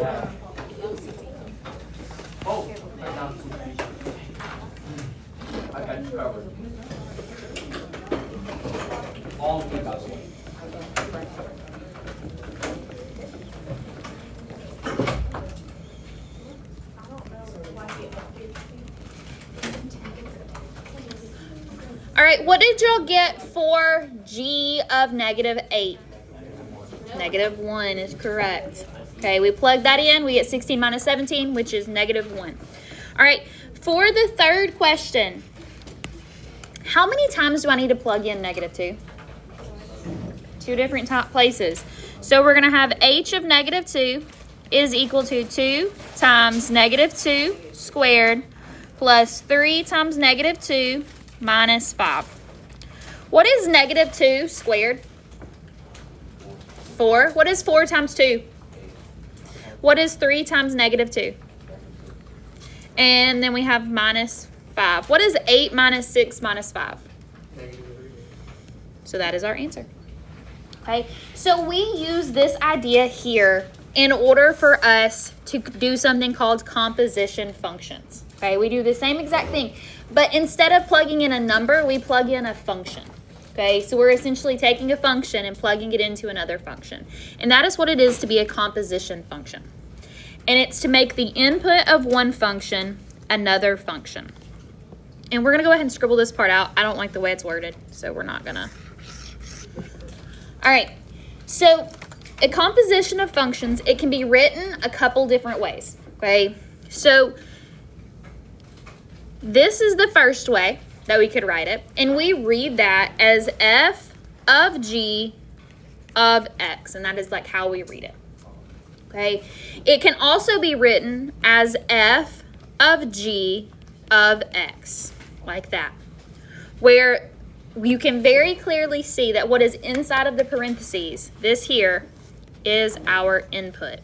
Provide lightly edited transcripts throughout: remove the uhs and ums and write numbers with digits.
Oh, I got you covered. All of you guys. All right, what did y'all get for g of -8? -1 is correct. Okay, we plug that in. We get 16 minus 17, which is -1. All right, for the third question, how many times do I need to plug in -2? Two different places. So we're going to have h of -2 is equal to 2 times -2 squared plus 3 times -2 minus 5. What is -2 squared? 4. What is 4 times 2? What is 3 times -2? And then we have minus 5. What is 8 minus 6 minus 5? So that is our answer. Okay, so we use this idea here in order for us to do something called composition functions. Okay, we do the same exact thing, but instead of plugging in a number, we plug in a function. Okay, so we're essentially taking a function and plugging it into another function. And that is what it is to be a composition function. And it's to make the input of one function another function. And we're going to go ahead and scribble this part out. I don't like the way it's worded, so we're not going to. All right, so a composition of functions, it can be written a couple different ways, okay? So this is the first way that we could write it, and we read that as f of g of x, and that is like how we read it, okay? It can also be written as f of g of x, like that, where you can very clearly see that what is inside of the parentheses, this here, is our input.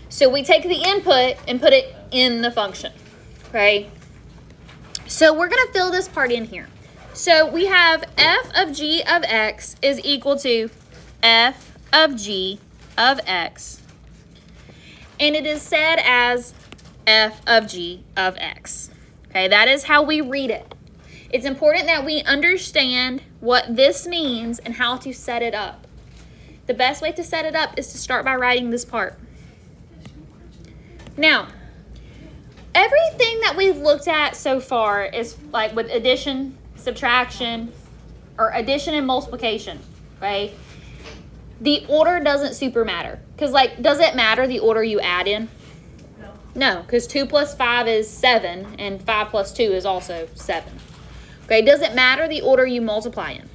So we take the input and put it in the function, okay? So we're going to fill this part in here. So we have f of g of x is equal to f of g of x. And it is said as f of g of x. Okay, that is how we read it. It's important that we understand what this means and how to set it up. The best way to set it up is to start by writing this part. Now, everything that we've looked at so far is like with addition, subtraction, or addition and multiplication, right? The order doesn't super matter. Because, like, does it matter the order you add in? No, because 2 plus 5 is 7, and 5 plus 2 is also 7. Okay, does it matter the order you multiply in?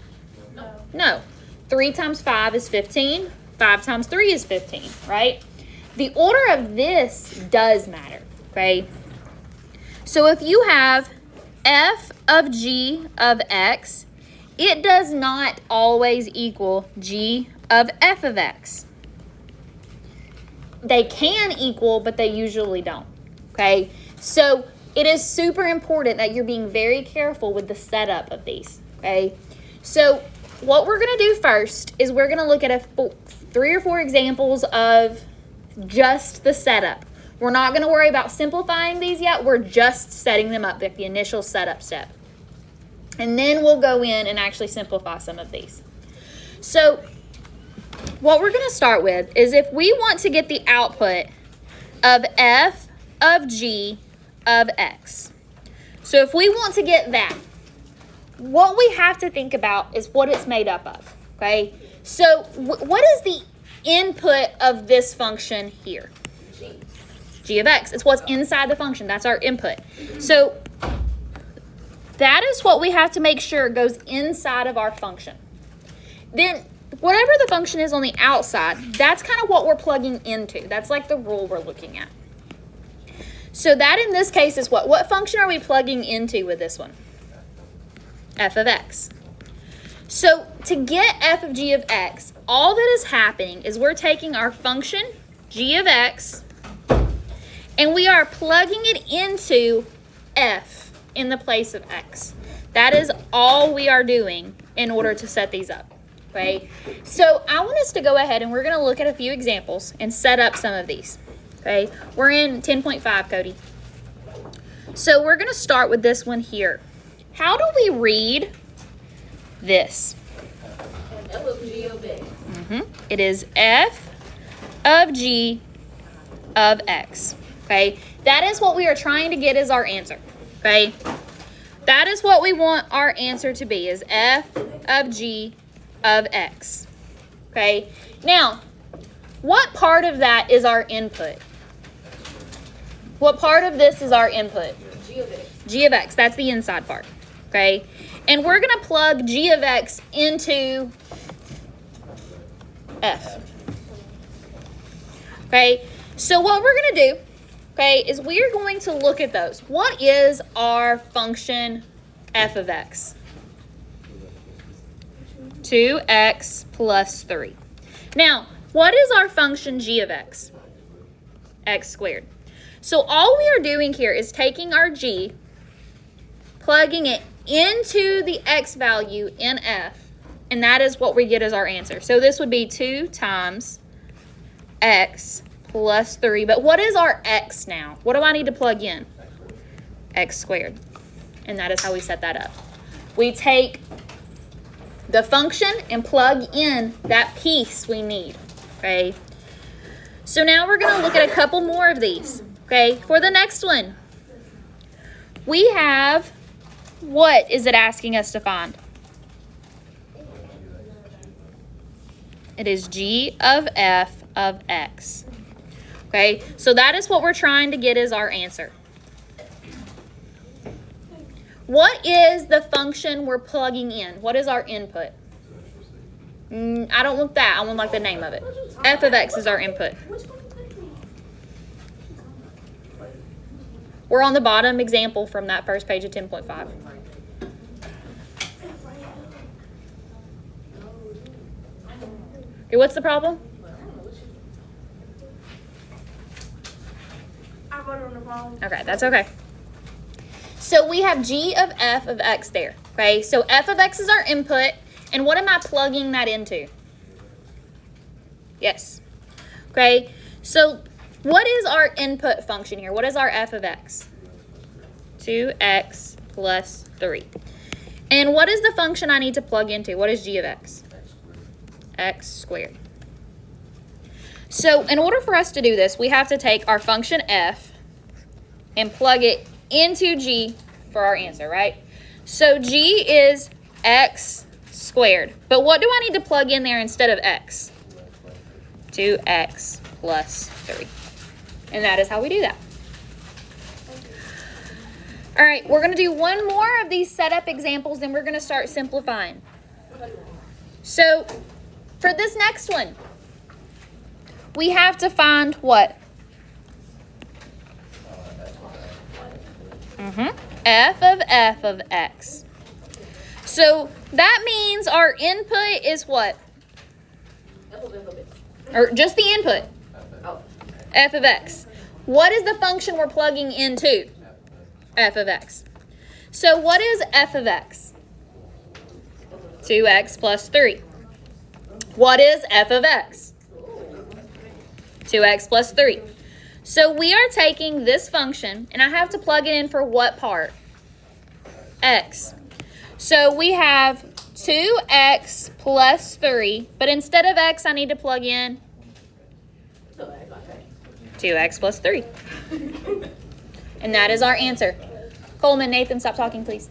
No. 3 times 5 is 15. 5 times 3 is 15, right? The order of this does matter, okay? So if you have f of g of x, it does not always equal g of f of x. They can equal, but they usually don't, okay? So it is super important that you're being very careful with the setup of these, okay? So what we're going to do first is we're going to look at 3 or 4 examples of just the setup. We're not going to worry about simplifying these yet. We're just setting them up, like the initial setup step. And then we'll go in and actually simplify some of these. So what we're going to start with is if we want to get the output of f of g of x. So if we want to get that, what we have to think about is what it's made up of, okay? So what is the input of this function here? G of x. It's what's inside the function. That's our input. So that is what we have to make sure goes inside of our function. Then whatever the function is on the outside, that's kind of what we're plugging into. That's like the rule we're looking at. So that in this case is what? What function are we plugging into with this one? F of x. So to get f of g of x, all that is happening is we're taking our function, g of x, and we are plugging it into f in the place of x. That is all we are doing in order to set these up. Okay, so I want us to go ahead and we're going to look at a few examples and set up some of these. Okay, we're in 10.5, Cody. So we're going to start with this one here. How do we read this? F of G of X. It is f of g of x. Okay, that is what we are trying to get as our answer. Okay, that is what we want our answer to be, is f of g of x. Okay, now what part of that is our input? What part of this is our input? G of X. G of x, that's the inside part. Okay, and we're going to plug g of x into f. Okay, so what we're going to do, okay, is we are going to look at those. What is our function f of x? 2x plus 3. Now, what is our function g of x? X squared. So all we are doing here is taking our g, plugging it into the x value in f, and that is what we get as our answer. So this would be 2 times x plus 3. But what is our x now? What do I need to plug in? X squared. And that is how we set that up. We take the function and plug in that piece we need. Okay. So now we're going to look at a couple more of these. Okay. For the next one, we have, what is it asking us to find? It is g of f of x. Okay, so that is what we're trying to get as our answer. What is the function we're plugging in? What is our input? I don't want that. I want like the name of it. F of x is our input. We're on the bottom example from that first page of 10.5. Okay, what's the problem? I wrote on the wrong. Okay, that's okay. So we have g of f of x there. Okay, so f of x is our input. And what am I plugging that into? Yes. Okay, so what is our input function here? What is our f of x? 2x plus 3. And what is the function I need to plug into? What is g of x? X squared. So in order for us to do this, we have to take our function f and plug it into g for our answer, right? So g is x squared. But what do I need to plug in there instead of x? 2x plus 3. And that is how we do that. All right, we're going to do one more of these setup examples, then we're going to start simplifying. So for this next one, we have to find what? F of x. So that means our input is what? F of X. Or just the input. Oh. F of x. What is the function we're plugging into? F of x. So what is f of x? 2x plus 3. What is f of x? 2x plus 3. So we are taking this function, and I have to plug it in for what part? X. So we have 2x plus 3, but instead of x, I need to plug in 2x plus 3. And that is our answer. Coleman, Nathan, stop talking, please.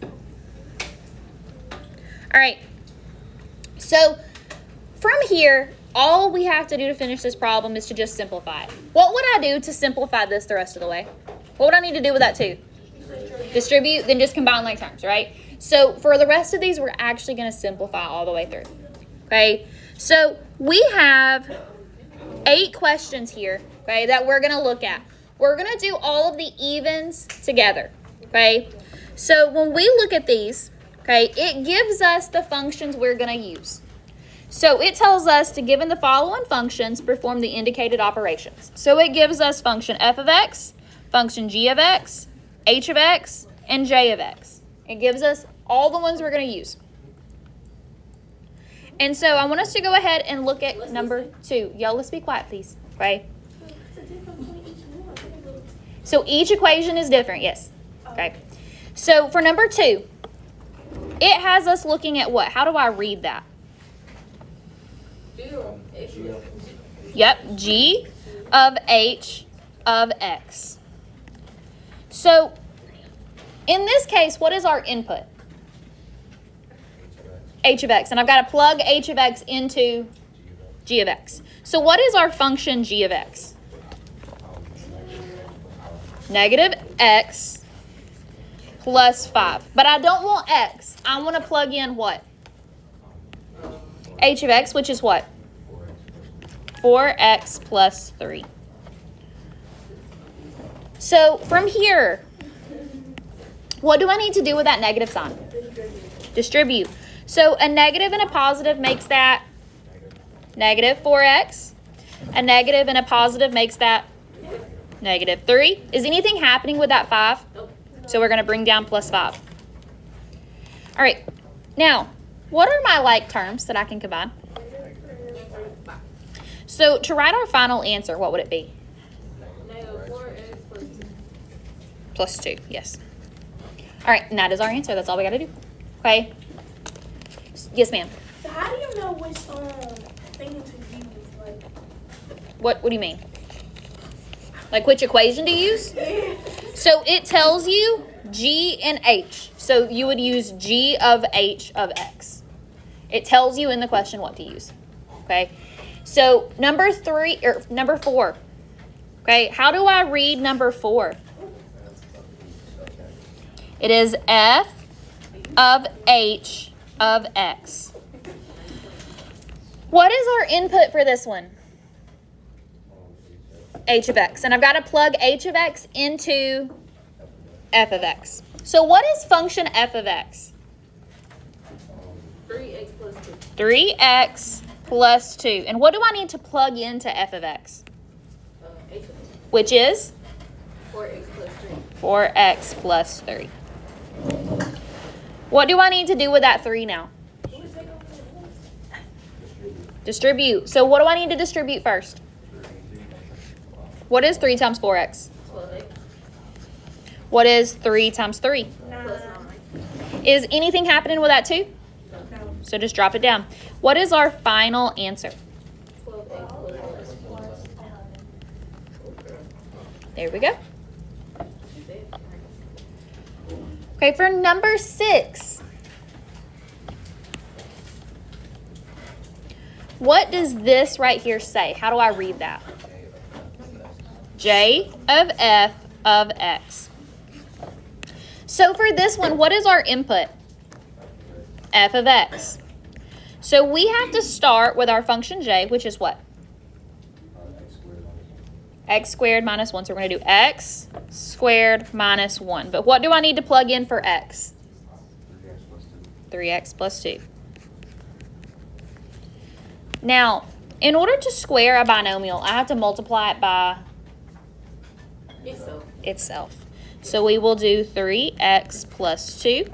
All right. So from here, all we have to do to finish this problem is to just simplify it. What would I do to simplify this the rest of the way? What would I need to do with that too? Distribute, then just combine like terms, right? So for the rest of these, we're actually going to simplify all the way through. Okay, so we have 8 questions here, okay, that we're going to look at. We're going to do all of the evens together, okay? So when we look at these, okay, it gives us the functions we're going to use. So it tells us to, given the following functions, perform the indicated operations. So it gives us function f of x, function g of x, h of x, and j of x. It gives us all the ones we're going to use. And so I want us to go ahead and look at number 2. Y'all, let's be quiet, please. Okay? So each equation is different, yes. Okay. So for number 2, it has us looking at what? How do I read that? Yep, g of h of x. So in this case, what is our input? H of x. And I've got to plug h of x into g of x. So what is our function g of x? Negative x plus 5. But I don't want x. I want to plug in what? H of x, which is what? 4x plus 3. So from here, what do I need to do with that negative sign? Distribute. So a negative and a positive makes that negative 4x. A negative and a positive makes that negative 3. Is anything happening with that 5? So we're going to bring down plus 5. All right. Now, what are my like terms that I can combine? So to write our final answer, what would it be? Plus 2, yes. All right, and that is our answer. That's all we got to do. Okay. Yes, ma'am. So how do you know which thing to use? Like, What do you mean? Like which equation to use? So it tells you g and h. So you would use g of h of x. It tells you in the question what to use. Okay. So number 4. Okay. How do I read number 4? It is f of h of x. What is our input for this one? H of x. And I've got to plug h of x into f of x. So what is function f of x? 3x plus 2. 3x plus 2. And what do I need to plug into f of x? H of x. Which is? 4x plus 3. 4x plus 3. What do I need to do with that 3 now? Distribute. So what do I need to distribute first? What is 3 times 4x? 12x What is 3 times 3? plus 9. Is anything happening with that 2? no. So just drop it down. What is our final answer? 12x plus 11. There we go. Okay, for number 6. What does this right here say? How do I read that? J of f of x. So for this one, what is our input? F of x. So we have to start with our function j, which is what? X squared minus 1. So we're going to do x squared minus 1. But what do I need to plug in for x? 3x plus 2. Now, in order to square a binomial, I have to multiply it by itself. So we will do 3x plus 2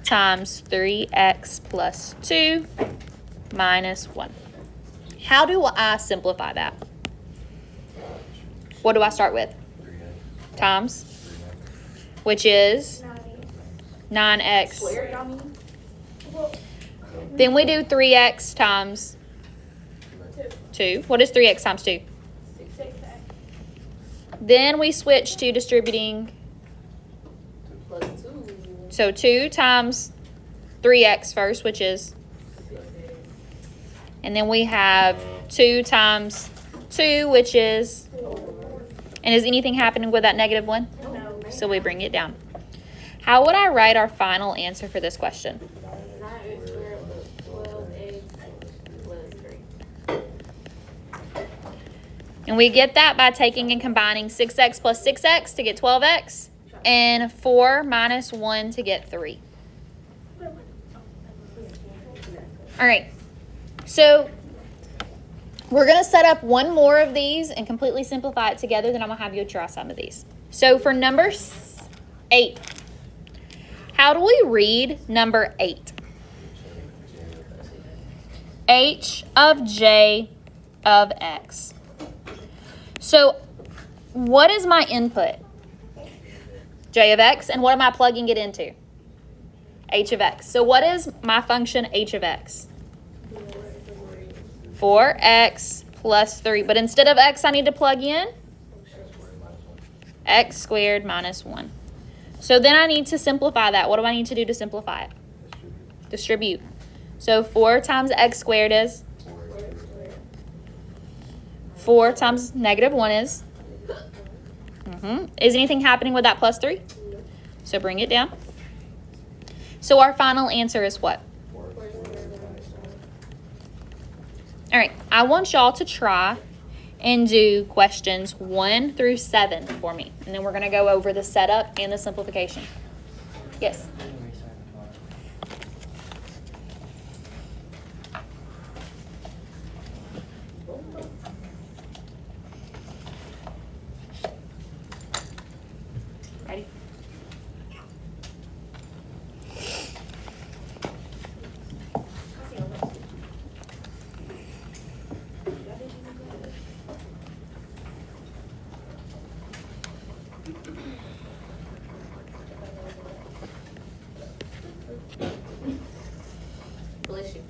times 3x plus 2 minus 1. How do I simplify that? What do I start with? Times, which is 9x. Square, y'all mean? Then we do 3x times 2. What is 3x times 2? 6x. Then we switch to distributing. Plus 2. So 2 times 3x first, which is. And then we have 2 times 2, which is. And is anything happening with that negative 1? No. So we bring it down. How would I write our final answer for this question? 9x squared plus 12x plus 3. And we get that by taking and combining 6x plus 6x to get 12x and 4 minus 1 to get 3. All right, so we're going to set up one more of these and completely simplify it together. Then I'm going to have you try some of these. So for number 8, how do we read number 8? h of j of x. So what is my input? J of x. And what am I plugging it into? H of x. So what is my function h of x? 4x plus 3. But instead of x, I need to plug in x squared minus 1. So then I need to simplify that. What do I need to do to simplify it? Distribute. So 4 times x squared is? 4 times negative 1 is? Is anything happening with that plus 3? So bring it down. So our final answer is what? All right, I want y'all to try and do questions 1 through 7 for me. And then we're going to go over the setup and the simplification. Yes? Ready? Bless you.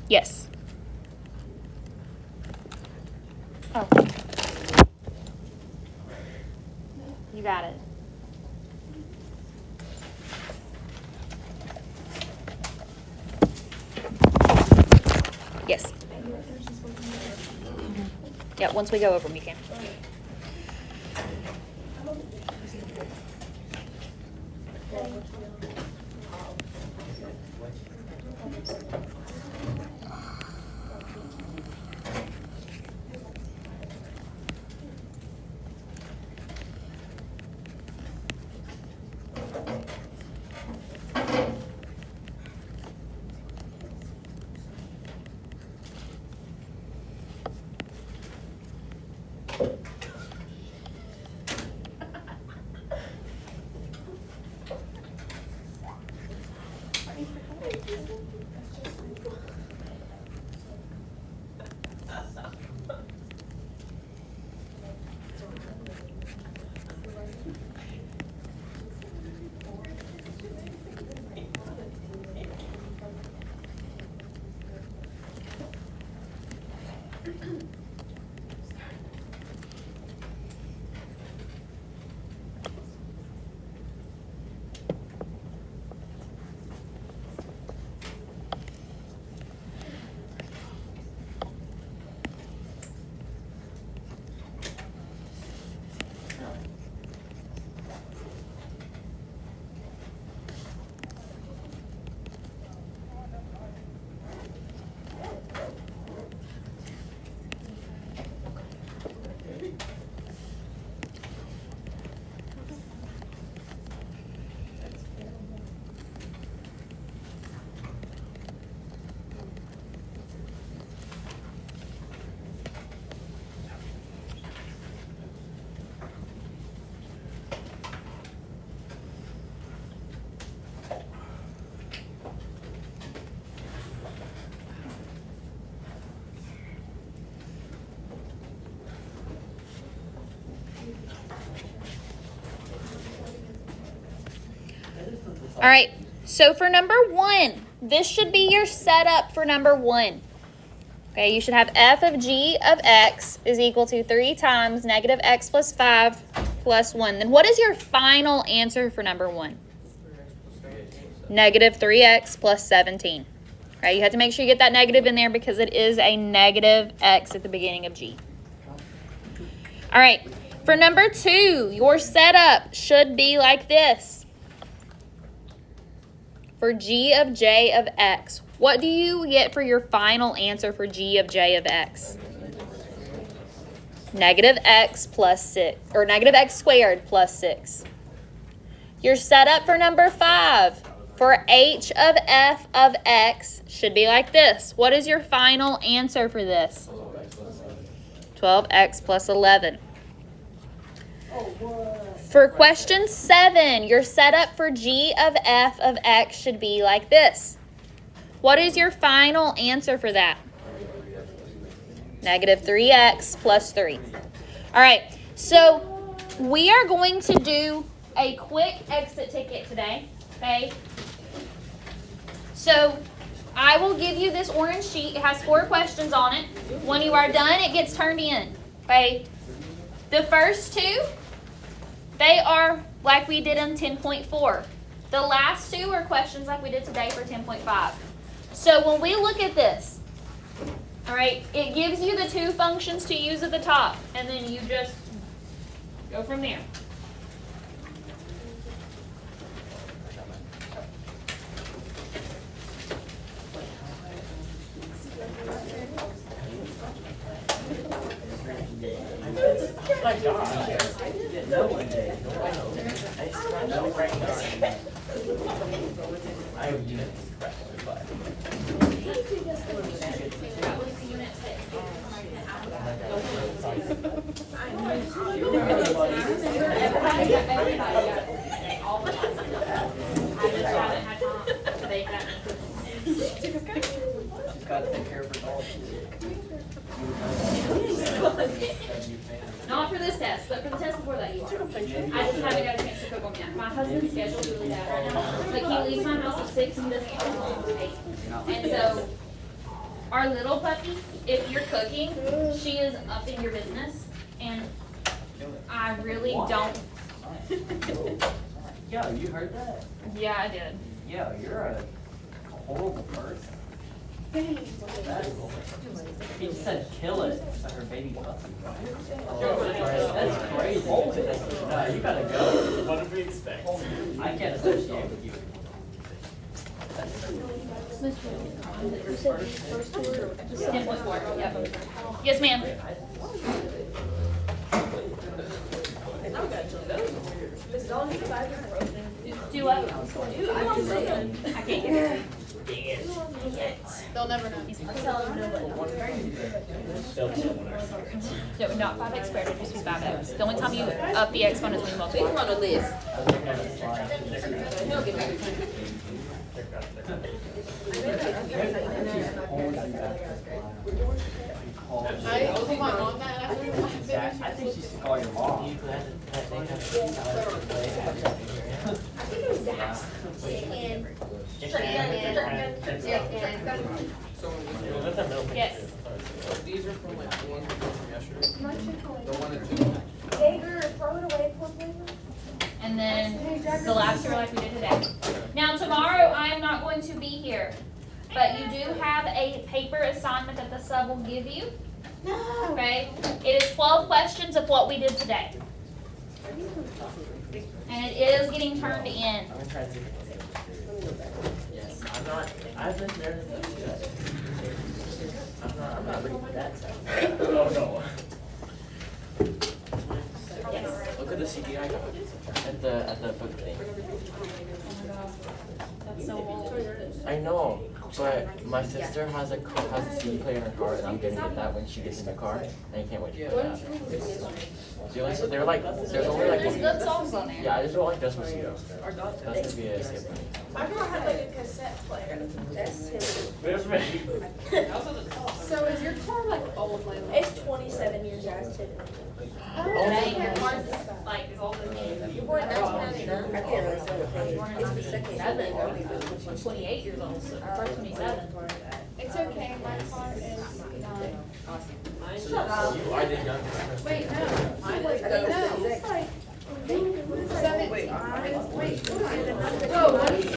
Yes. Oh. You got it. Yes. Yeah, once we go over them, you can. All right, so for number 1, this should be your setup for number 1. Okay, you should have f of g of x is equal to 3 times negative x plus 5 plus 1. Then what is your final answer for number 1? Negative 3x plus 17. Okay, you have to make sure you get that negative in there because it is a negative x at the beginning of g. All right, for number 2, your setup should be like this. For g of j of x, what do you get for your final answer for g of j of x? Negative x plus 6, or negative x squared plus 6. Your setup for number 5 for h of f of x should be like this. What is your final answer for this? 12x plus 11. For question 7, your setup for g of f of x should be like this. What is your final answer for that? Negative 3x plus 3. All right, so we are going to do a quick exit ticket today, okay? So I will give you this orange sheet. It has 4 questions on it. When you are done, it gets turned in, okay? The first 2, they are like we did in 10.4. The last 2 are questions like we did today for 10.5. So when we look at this, all right, it gives you the 2 functions to use at the top, and then you just go from there. My God. I didn't know one day. I scratched the right guard. I would use it to scratch the butt. She's got to take care of her dog. Not for this test, but for the test before that you are. I just haven't got a chance to cook them yet. My husband's schedule's really bad right now. Like he leaves my house at 6 and doesn't get home until 8. And so our little puppy, if you're cooking, she is up in your business, and I really don't. Yo, you heard that? Yeah, I did. Yo, you're a horrible person. He just said kill it. It's like her baby puppy. That's crazy. No, you gotta go. What did we expect? I can't associate with you. Yep. Yes, ma'am. Do what? I can't hear you. They'll never know. No, not 5x squared, it'd just be 5x. The only time you up the exponent is when you multiply. Run with this. I think she should call your mom. Yes. These are from like the ones from yesterday. The one that you. Hager, throw it away, please. And then the last 2 are like we did today. Now tomorrow I am not going to be here, but you do have a paper assignment that the sub will give you. Okay? It is 12 questions of what we did today. And it is getting turned in. I'm gonna try to see if I can do it. Yes, I've been there. I'm not ready for that stuff. Oh no. Yes. Look at the CD I got at the book thing. That's so old. I know, but my sister has a CD player in her car, and I'm gonna get that when she gets in the car, and I can't wait to get that. They're like, there's only like There's good songs on there. yeah, I just don't like Despacito. That's gonna be a skip. My girl had like a cassette player. That's him. There's me. So is your car like old, like? It's 27 years old, typically. Dang, ours is like as old as me. You were in 1999. I can't really say what Born in 1997. I'm 28 years old, so first 27. It's okay, my car is 9. Shut up. I did youngest. Wait, no. No, it's like 7. Wait, hold on. No, what is